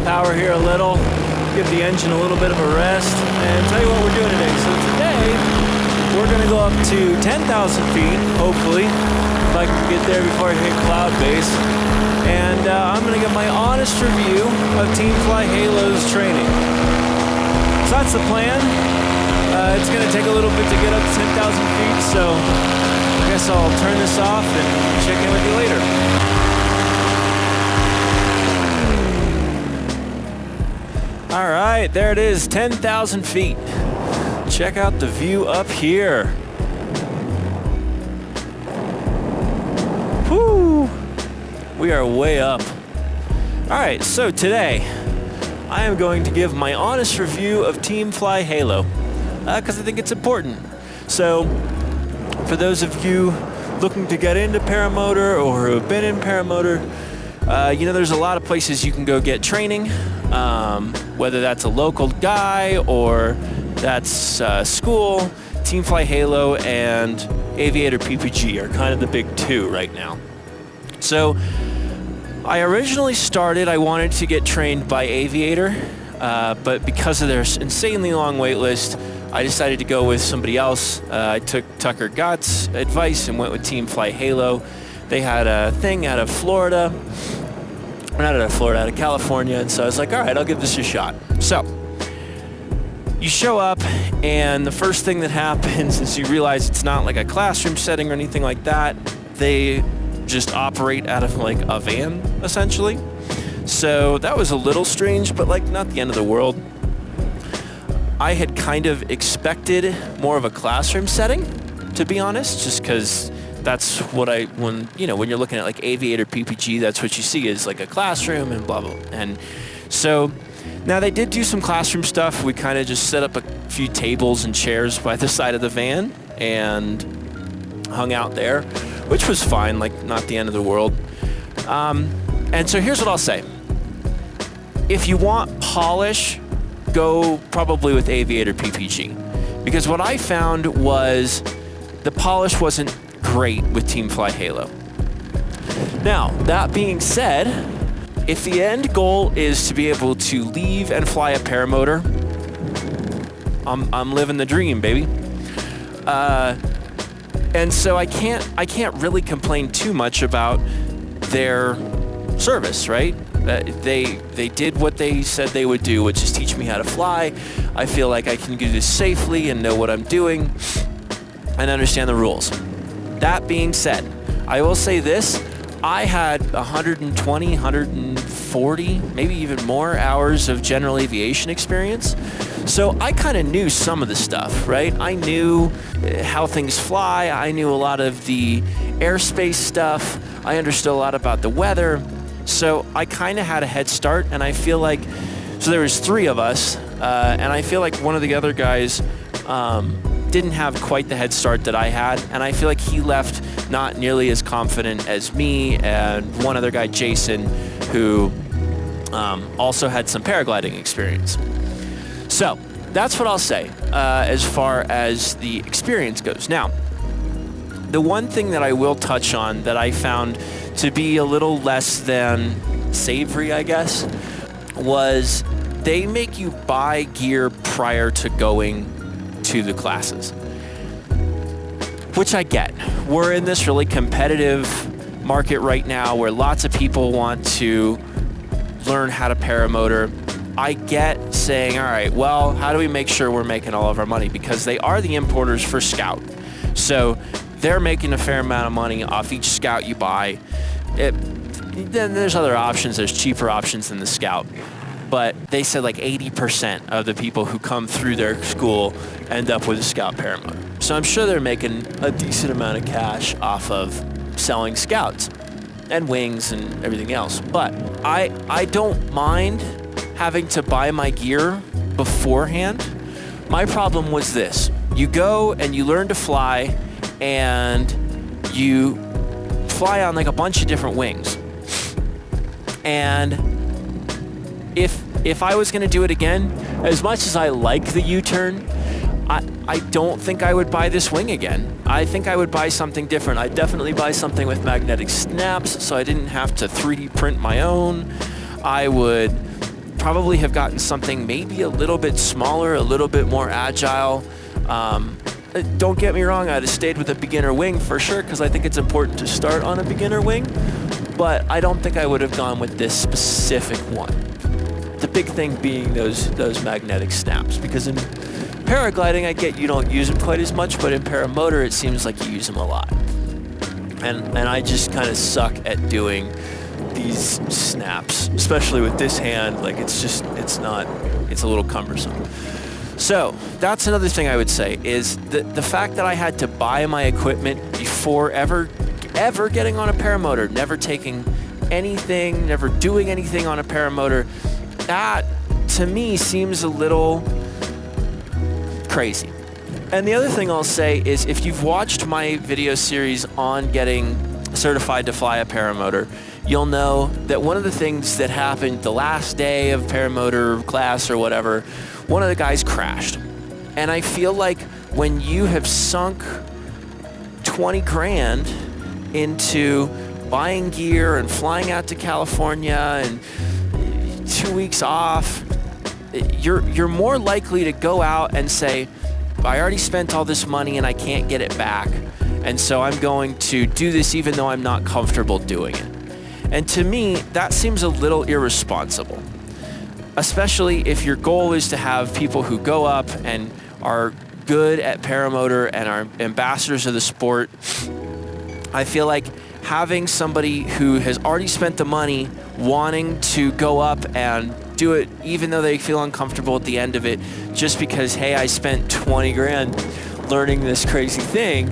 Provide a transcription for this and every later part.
power here a little, give the engine a little bit of a rest, and tell you what we're doing today. So today, we're gonna go up to 10,000 feet, hopefully, if I can get there before I hit cloud base. And I'm gonna get my honest review of Team Fly Halo's training. So that's the plan. It's gonna take a little bit to get up to 10,000 feet, so I guess I'll turn this off and check in with you later. All right, there it is, 10,000 feet. Check out the view up here. Whoo! We are way up. All right, so today I am going to give my honest review of Team Fly Halo because I think it's important. So for those of you looking to get into paramotor or who have been in paramotor, there's a lot of places you can go get training, whether that's a local guy or that's school. Team Fly Halo and Aviator PPG are kind of the big two right now. So I originally I wanted to get trained by Aviator, but because of their insanely long wait list, I decided to go with somebody else. I took Tucker Gott's advice and went with Team Fly Halo. They had a thing out of Florida. Not out of Florida, out of California. And so I was like, all right, I'll give this a shot. So you show up, and the first thing that happens is you realize it's not like a classroom setting or anything like that. They just operate out of like a van, essentially. So that was a little strange, but like not the end of the world. I had kind of expected more of a classroom setting, to be honest, just because that's what when you're looking at like Aviator PPG, that's what you see is like a classroom and blah, blah. And so now they did do some classroom stuff. We kind of just set up a few tables and chairs by the side of the van and hung out there, which was fine, like not the end of the world. And so here's what I'll say. If you want polish, go probably with Aviator PPG. Because what I found was the polish wasn't great with Team Fly Halo. Now, that being said, if the end goal is to be able to leave and fly a paramotor, I'm living the dream, baby. And so I can't really complain too much about their service, right? They did what they said they would do, which is teach me how to fly. I feel like I can do this safely and know what I'm doing and understand the rules. That being said, I will say this. I had 120, 140, maybe even more hours of general aviation experience. So I kind of knew some of the stuff, right? I knew how things fly. I knew a lot of the airspace stuff. I understood a lot about the weather. So I kind of had a head start, and I feel like, so there was three of us, and I feel like one of the other guys didn't have quite the head start that I had, and I feel like he left not nearly as confident as me and one other guy, Jason, who also had some paragliding experience. So that's what I'll say as far as the experience goes. Now, the one thing that I will touch on that I found to be a little less than savory, I guess, was they make you buy gear prior to going to the classes, which I get. We're in this really competitive market right now where lots of people want to learn how to paramotor. I get saying, all right, well, how do we make sure we're making all of our money? Because they are the importers for Scout. So they're making a fair amount of money off each Scout you buy. Then there's other options. There's cheaper options than the Scout. But they said like 80% of the people who come through their school end up with a Scout paramotor. So I'm sure they're making a decent amount of cash off of selling Scouts and wings and everything else. But I don't mind having to buy my gear beforehand. My problem was this. You go and you learn to fly, and you fly on like a bunch of different wings. And if I was going to do it again, as much as I like the U-turn, I don't think I would buy this wing again. I think I would buy something different. I'd definitely buy something with magnetic snaps so I didn't have to 3D print my own. I would probably have gotten something maybe a little bit smaller, a little bit more agile. Don't get me wrong, I'd have stayed with a beginner wing for sure, because I think it's important to start on a beginner wing, but I don't think I would have gone with this specific one. The big thing being those magnetic snaps, because in paragliding, I get you don't use them quite as much, but in paramotor, it seems like you use them a lot. And I just kind of suck at doing these snaps, especially with this hand. Like, it's a little cumbersome. So that's another thing I would say is the fact that I had to buy my equipment before ever getting on a paramotor, never taking anything, never doing anything on a paramotor, that to me seems a little crazy. And the other thing I'll say is, if you've watched my video series on getting certified to fly a paramotor, you'll know that one of the things that happened the last day of paramotor class or whatever, one of the guys crashed. And I feel like when you have sunk 20 grand into buying gear and flying out to California and 2 weeks off, you're more likely to go out and say, I already spent all this money and I can't get it back, and so I'm going to do this even though I'm not comfortable doing it. And to me, that seems a little irresponsible, especially if your goal is to have people who go up and are good at paramotor and are ambassadors of the sport. I feel like having somebody who has already spent the money wanting to go up and do it even though they feel uncomfortable at the end of it, just because, hey, I spent 20 grand learning this crazy thing,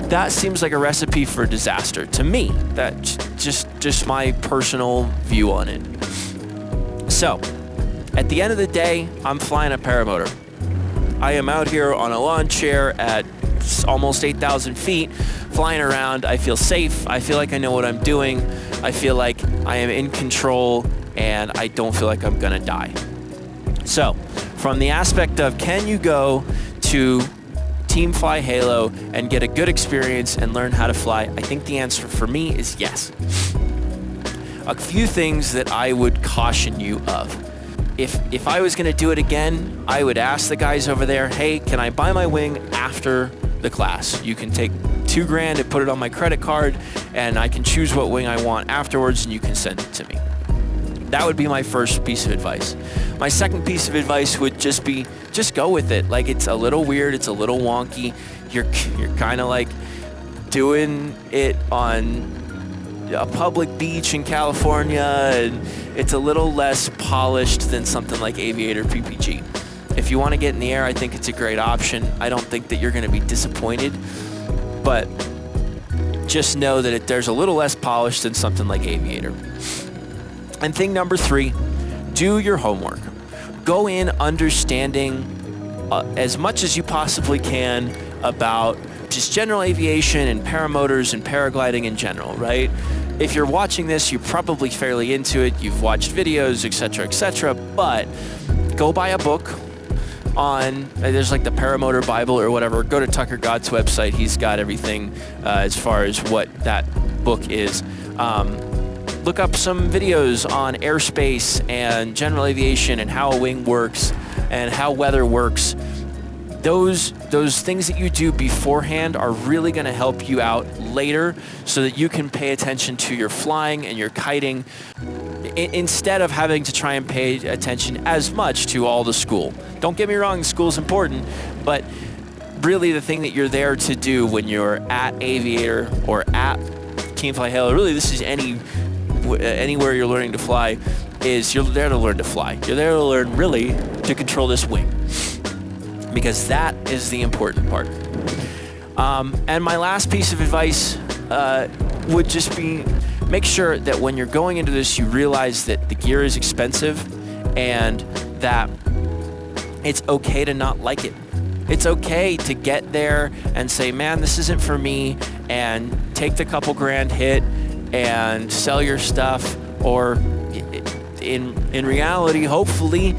that seems like a recipe for disaster to me. That's just my personal view on it. So at the end of the day, I'm flying a paramotor. I am out here on a lawn chair at almost 8,000 feet, flying around. I feel safe. I feel like I know what I'm doing. I feel like I am in control, and I don't feel like I'm gonna die. So from the aspect of, can you go to Team Fly Halo and get a good experience and learn how to fly, I think the answer for me is yes. A few things that I would caution you of. If I was gonna do it again, I would ask the guys over there, hey, can I buy my wing after the class? You can take $2 grand and put it on my credit card, and I can choose what wing I want afterwards, and you can send it to me. That would be my first piece of advice. My second piece of advice would just be, just go with it. Like, it's a little weird, it's a little wonky. You're kind of like doing it on a public beach in California, and it's a little less polished than something like Aviator PPG. If you want to get in the air, I think it's a great option. I don't think that you're going to be disappointed, but just know that there's a little less polished than something like Aviator. And thing number 3, do your homework. Go in understanding as much as you possibly can about just general aviation and paramotors and paragliding in general, right? If you're watching this, you're probably fairly into it. You've watched videos, etc., but go buy a book on, there's like the Paramotor Bible or whatever. Go to Tucker Gott's website. He's got everything as far as what that book is. Look up some videos on airspace and general aviation and how a wing works and how weather works. Those things that you do beforehand are really going to help you out later, so that you can pay attention to your flying and your kiting instead of having to try and pay attention as much to all the school. Don't get me wrong, school's important, but really the thing that you're there to do when you're at Aviator or at Team Fly Halo, really this is anywhere you're learning to fly, is you're there to learn to fly. You're there to learn really to control this wing, because that is the important part. And my last piece of advice would just be, make sure that when you're going into this, you realize that the gear is expensive and that it's okay to not like it. It's okay to get there and say, man, this isn't for me, and take the couple grand hit and sell your stuff, or in reality, hopefully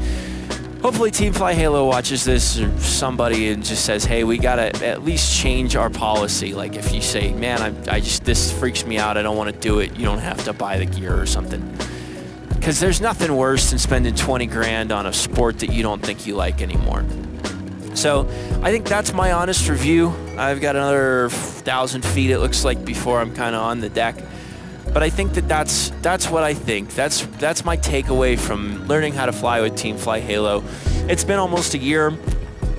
Team Fly Halo watches this, or somebody, and just says, hey, we gotta at least change our policy. Like, if you say, man, I just, this freaks me out, I don't want to do it, you don't have to buy the gear or something. because there's nothing worse than spending 20 grand on a sport that you don't think you like anymore. So I think that's my honest review. I've got another 1,000 feet, it looks like, before I'm kind of on the deck. But I think that's what I think. That's my takeaway from learning how to fly with Team Fly Halo. It's been almost a year.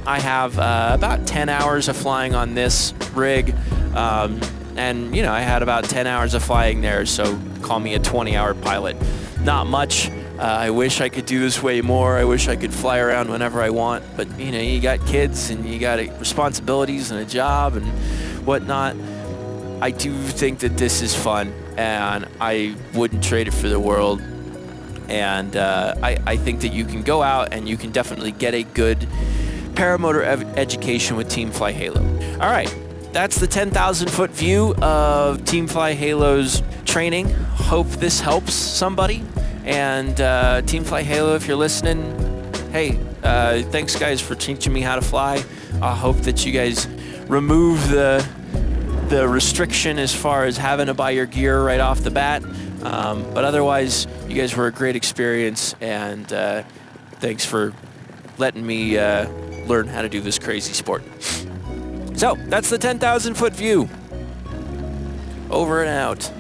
I have about 10 hours of flying on this rig. And, you know, I had about 10 hours of flying there, so call me a 20-hour pilot. Not much. I wish I could do this way more. I wish I could fly around whenever I want. But, you know, you got kids and you got responsibilities and a job and whatnot. I do think that this is fun, and I wouldn't trade it for the world. And I think that you can go out and you can definitely get a good paramotor education with Team Fly Halo. All right. That's the 10,000-foot view of Team Fly Halo's training. Hope this helps somebody. And Team Fly Halo, if you're listening, hey, thanks guys for teaching me how to fly. I hope that you guys remove the restriction as far as having to buy your gear right off the bat. But otherwise, you guys were a great experience, and thanks for letting me learn how to do this crazy sport. So that's the 10,000-foot view. Over and out.